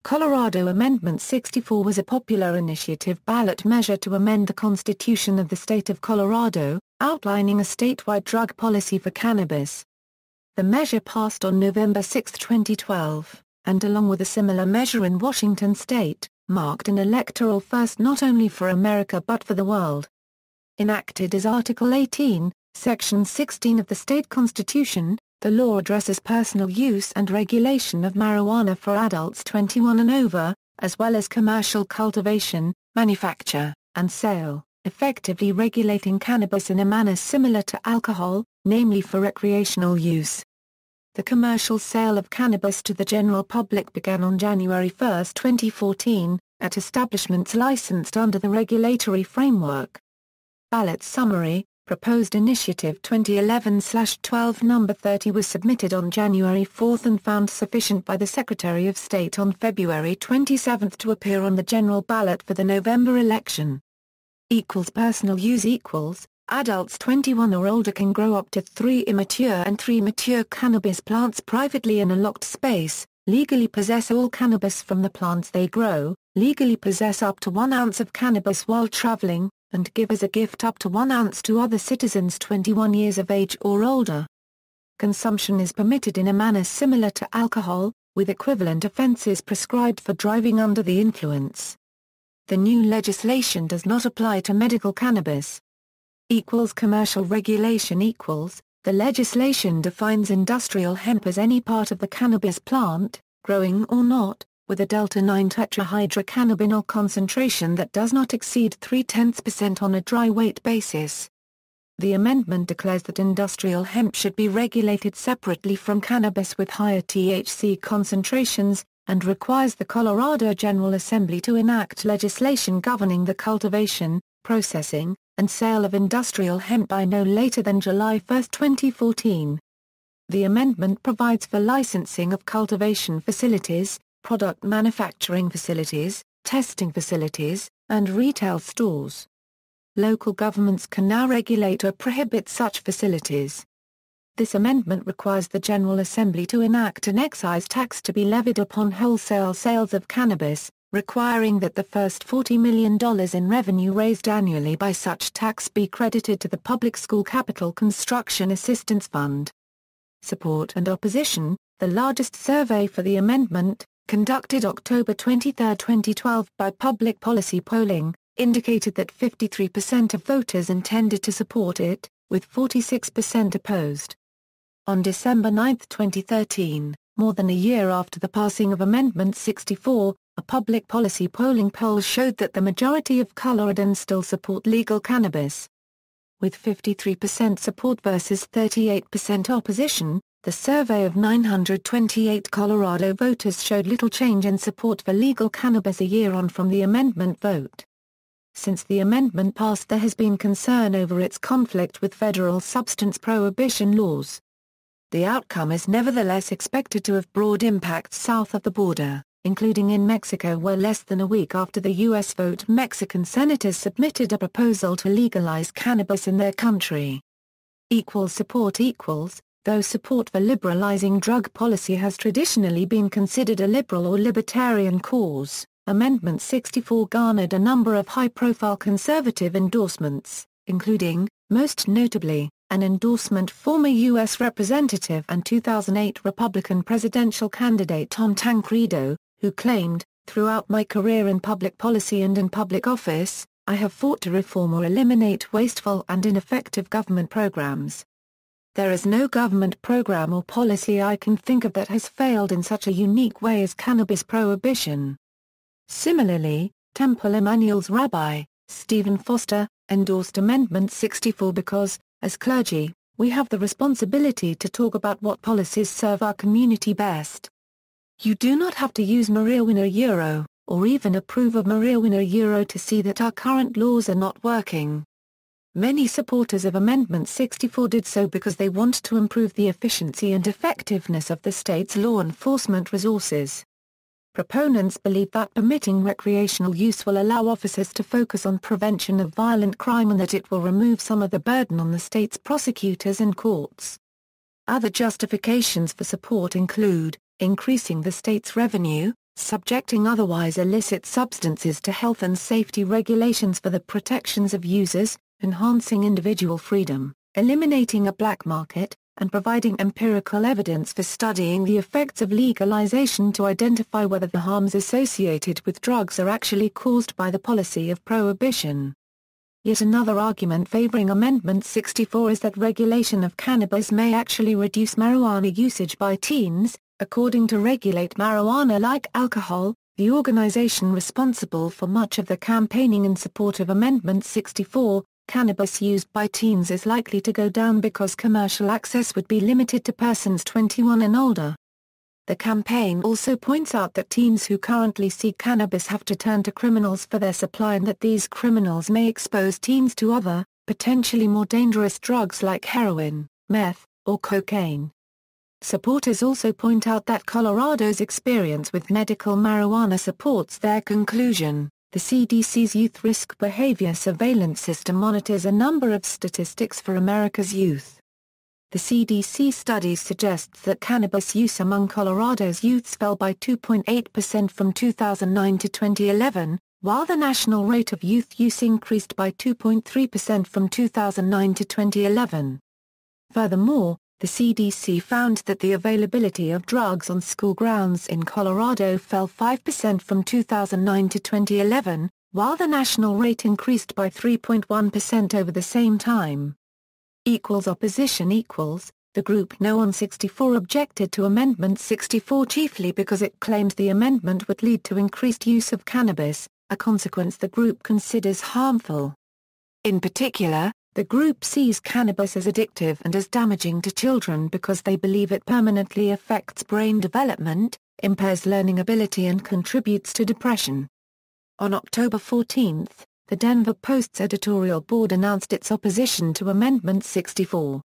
Colorado Amendment 64 was a popular initiative ballot measure to amend the Constitution of the state of Colorado, outlining a statewide drug policy for cannabis. The measure passed on November 6, 2012, and along with a similar measure in Washington state, marked an electoral first not only for America but for the world. Enacted as Article 18, Section 16 of the state constitution, the law addresses personal use and regulation of marijuana for adults 21 and over, as well as commercial cultivation, manufacture, and sale, effectively regulating cannabis in a manner similar to alcohol, namely for recreational use. The commercial sale of cannabis to the general public began on January 1, 2014, at establishments licensed under the regulatory framework. Ballot Summary, Proposed Initiative 2011/12 No. 30 was submitted on January 4 and found sufficient by the Secretary of State on February 27 to appear on the general ballot for the November election. Personal use adults 21 or older can grow up to 3 immature and 3 mature cannabis plants privately in a locked space, legally possess all cannabis from the plants they grow, legally possess up to 1 ounce of cannabis while traveling, and give as a gift up to 1 ounce to other citizens 21 years of age or older. Consumption is permitted in a manner similar to alcohol, with equivalent offenses prescribed for driving under the influence. The new legislation does not apply to medical cannabis. Commercial regulation The legislation defines industrial hemp as any part of the cannabis plant, growing or not, with a delta-9 tetrahydrocannabinol concentration that does not exceed 0.3% on a dry weight basis. The amendment declares that industrial hemp should be regulated separately from cannabis with higher THC concentrations, and requires the Colorado General Assembly to enact legislation governing the cultivation, processing, and sale of industrial hemp by no later than July 1, 2014. The amendment provides for licensing of cultivation facilities, product manufacturing facilities, testing facilities, and retail stores. Local governments can now regulate or prohibit such facilities. This amendment requires the General Assembly to enact an excise tax to be levied upon wholesale sales of cannabis, requiring that the first $40 million in revenue raised annually by such tax be credited to the Public School Capital Construction Assistance Fund. Support and opposition. The largest survey for the amendment, conducted October 23, 2012 by Public Policy Polling, indicated that 53% of voters intended to support it, with 46% opposed. On December 9, 2013, more than a year after the passing of Amendment 64, a public policy polling poll showed that the majority of Coloradans still support legal cannabis. With 53% support versus 38% opposition, the survey of 928 Colorado voters showed little change in support for legal cannabis a year on from the amendment vote. Since the amendment passed, there has been concern over its conflict with federal substance prohibition laws. The outcome is nevertheless expected to have broad impacts south of the border, including in Mexico, where less than a week after the U.S. vote, Mexican senators submitted a proposal to legalize cannabis in their country. Though support for liberalizing drug policy has traditionally been considered a liberal or libertarian cause, Amendment 64 garnered a number of high-profile conservative endorsements, including, most notably, an endorsement former U.S. Representative and 2008 Republican presidential candidate Tom Tancredo, who claimed, "Throughout my career in public policy and in public office, I have fought to reform or eliminate wasteful and ineffective government programs. There is no government program or policy I can think of that has failed in such a unique way as cannabis prohibition." Similarly, Temple Emmanuel's Rabbi, Stephen Foster, endorsed Amendment 64 because, as clergy, we have the responsibility to talk about what policies serve our community best. You do not have to use marijuana euro, or even approve of marijuana euro to see that our current laws are not working. Many supporters of Amendment 64 did so because they want to improve the efficiency and effectiveness of the state's law enforcement resources. Proponents believe that permitting recreational use will allow officers to focus on prevention of violent crime and that it will remove some of the burden on the state's prosecutors and courts. Other justifications for support include increasing the state's revenue. subjecting otherwise illicit substances to health and safety regulations for the protections of users, enhancing individual freedom, eliminating a black market, and providing empirical evidence for studying the effects of legalization to identify whether the harms associated with drugs are actually caused by the policy of prohibition. Yet another argument favoring Amendment 64 is that regulation of cannabis may actually reduce marijuana usage by teens. According to Regulate Marijuana Like Alcohol, the organization responsible for much of the campaigning in support of Amendment 64, cannabis used by teens is likely to go down because commercial access would be limited to persons 21 and older. The campaign also points out that teens who currently seek cannabis have to turn to criminals for their supply and that these criminals may expose teens to other, potentially more dangerous drugs like heroin, meth, or cocaine. Supporters also point out that Colorado's experience with medical marijuana supports their conclusion. The CDC's Youth Risk Behavior Surveillance System monitors a number of statistics for America's youth. The CDC studies suggest that cannabis use among Colorado's youths fell by 2.8% from 2009 to 2011, while the national rate of youth use increased by 2.3% from 2009 to 2011. Furthermore, the CDC found that the availability of drugs on school grounds in Colorado fell 5% from 2009 to 2011, while the national rate increased by 3.1% over the same time. Opposition equals, the group No on 64 objected to Amendment 64 chiefly because it claimed the amendment would lead to increased use of cannabis, a consequence the group considers harmful. In particular, the group sees cannabis as addictive and as damaging to children because they believe it permanently affects brain development, impairs learning ability and contributes to depression. On October 14, the Denver Post's editorial board announced its opposition to Amendment 64.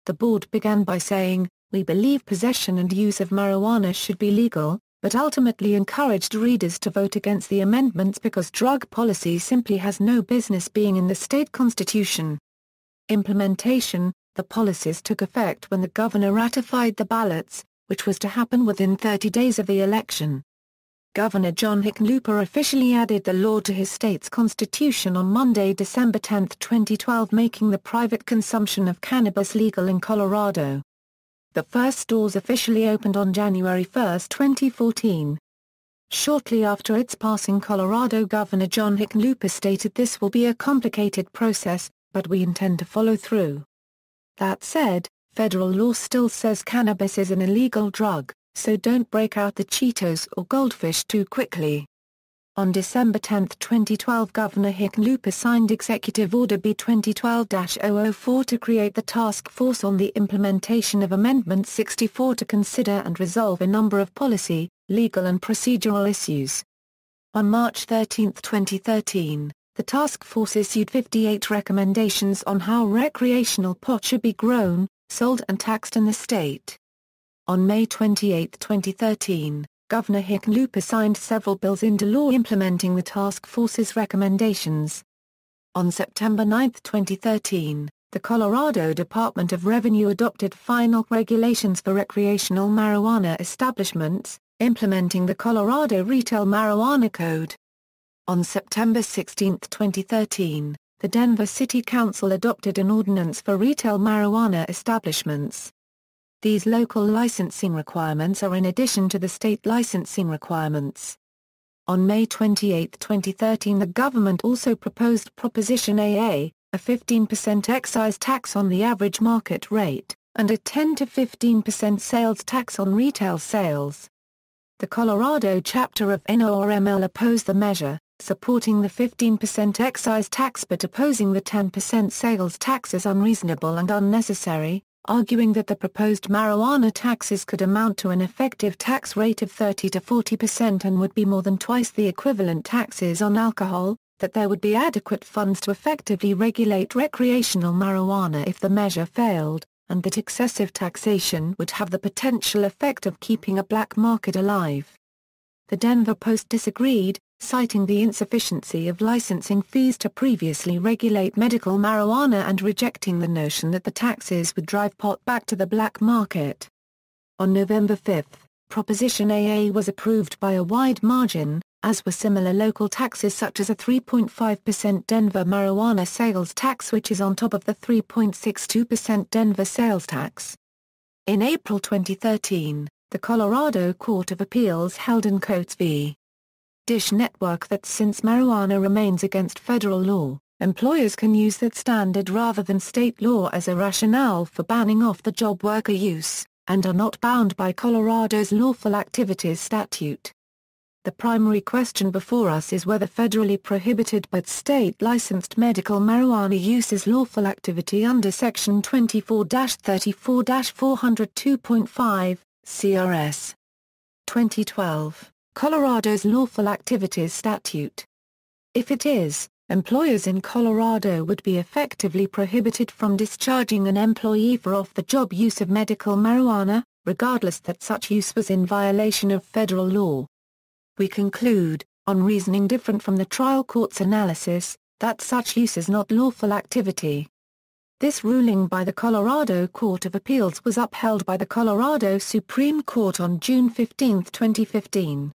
The board began by saying, "We believe possession and use of marijuana should be legal," but ultimately encouraged readers to vote against the amendments because drug policy simply has no business being in the state constitution. Implementation: the policies took effect when the governor ratified the ballots, which was to happen within 30 days of the election. Governor John Hickenlooper officially added the law to his state's constitution on Monday, December 10, 2012, making the private consumption of cannabis legal in Colorado. The first stores officially opened on January 1, 2014. Shortly after its passing, Colorado Governor John Hickenlooper stated this will be a complicated process, but we intend to follow through. That said, federal law still says cannabis is an illegal drug, so don't break out the Cheetos or Goldfish too quickly. On December 10, 2012, Governor Hickenlooper signed Executive Order B 2012-004 to create the Task Force on the Implementation of Amendment 64 to consider and resolve a number of policy, legal and procedural issues. On March 13, 2013, the task force issued 58 recommendations on how recreational pot should be grown, sold and taxed in the state. On May 28, 2013, Governor Hickenlooper signed several bills into law implementing the task force's recommendations. On September 9, 2013, the Colorado Department of Revenue adopted final regulations for recreational marijuana establishments, implementing the Colorado Retail Marijuana Code. On September 16, 2013, the Denver City Council adopted an ordinance for retail marijuana establishments. These local licensing requirements are in addition to the state licensing requirements. On May 28, 2013, the government also proposed Proposition AA, a 15% excise tax on the average market rate, and a 10 to 15% sales tax on retail sales. The Colorado chapter of NORML opposed the measure, supporting the 15% excise tax but opposing the 10% sales tax as unreasonable and unnecessary, arguing that the proposed marijuana taxes could amount to an effective tax rate of 30 to 40% and would be more than twice the equivalent taxes on alcohol, that there would be adequate funds to effectively regulate recreational marijuana if the measure failed, and that excessive taxation would have the potential effect of keeping a black market alive. The Denver Post disagreed, citing the insufficiency of licensing fees to previously regulate medical marijuana and rejecting the notion that the taxes would drive pot back to the black market. On November 5, Proposition AA was approved by a wide margin, as were similar local taxes such as a 3.5% Denver marijuana sales tax, which is on top of the 3.62% Denver sales tax. In April 2013, the Colorado Court of Appeals held in Coates v. Dish Network that since marijuana remains against federal law, employers can use that standard rather than state law as a rationale for banning off-the-job worker use, and are not bound by Colorado's lawful activities statute. The primary question before us is whether federally prohibited but state-licensed medical marijuana use is lawful activity under Section 24-34-402.5, CRS. 2012, Colorado's Lawful Activities Statute. If it is, employers in Colorado would be effectively prohibited from discharging an employee for off-the-job use of medical marijuana, regardless that such use was in violation of federal law. We conclude, on reasoning different from the trial court's analysis, that such use is not lawful activity. This ruling by the Colorado Court of Appeals was upheld by the Colorado Supreme Court on June 15, 2015.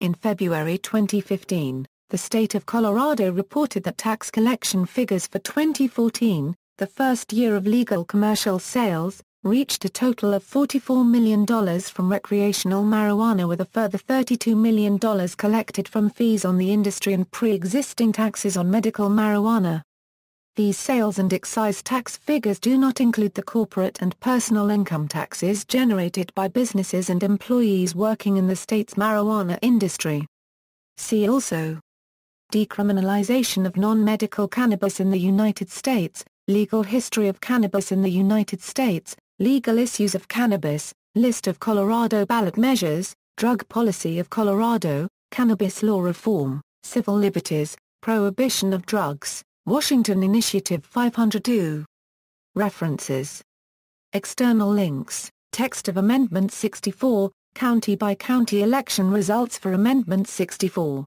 In February 2015, the state of Colorado reported that tax collection figures for 2014, the first year of legal commercial sales, reached a total of $44 million from recreational marijuana, with a further $32 million collected from fees on the industry and pre-existing taxes on medical marijuana. These sales and excise tax figures do not include the corporate and personal income taxes generated by businesses and employees working in the state's marijuana industry. See also: decriminalization of non-medical cannabis in the United States, legal history of cannabis in the United States, legal issues of cannabis, list of Colorado ballot measures, drug policy of Colorado, cannabis law reform, civil liberties, prohibition of drugs, Washington Initiative 502. References. External links: text of Amendment 64, county-by-county election results for Amendment 64.